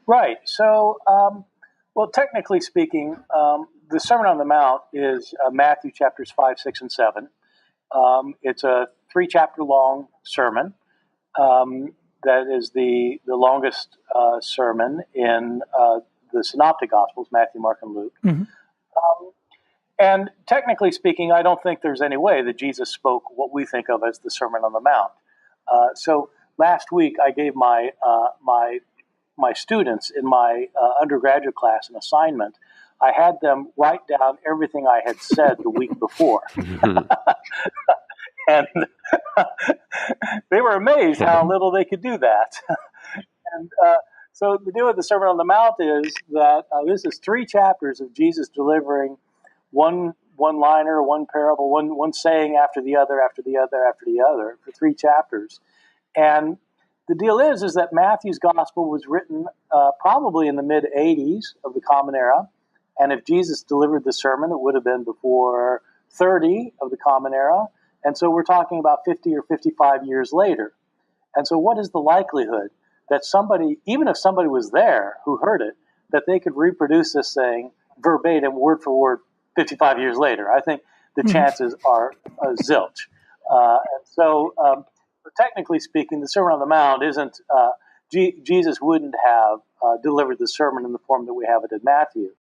Right. So, well, technically speaking, the Sermon on the Mount is Matthew chapters 5, 6, and 7. It's a 3-chapter long sermon. That is the longest sermon in the Synoptic Gospels, Matthew, Mark, and Luke. Mm-hmm. And technically speaking, I don't think there's any way that Jesus spoke what we think of as the Sermon on the Mount. So last week, I gave my students in my undergraduate class an assignment. I had them write down everything I had said the week before. And they were amazed how little they could do that. And so the deal with the Sermon on the Mount is that this is 3 chapters of Jesus delivering one-liner, one parable, one saying after the other, after the other, after the other, for 3 chapters. And the deal is that Matthew's gospel was written probably in the mid-80s of the Common Era. And if Jesus delivered the sermon, it would have been before 30 of the Common Era. And so we're talking about 50 or 55 years later. And so what is the likelihood that somebody, even if somebody was there who heard it, that they could reproduce this saying verbatim, word for word, 55 years later? I think the chances are zilch. And so technically speaking, the Sermon on the Mount isn't, Jesus wouldn't have delivered the sermon in the form that we have it in Matthew.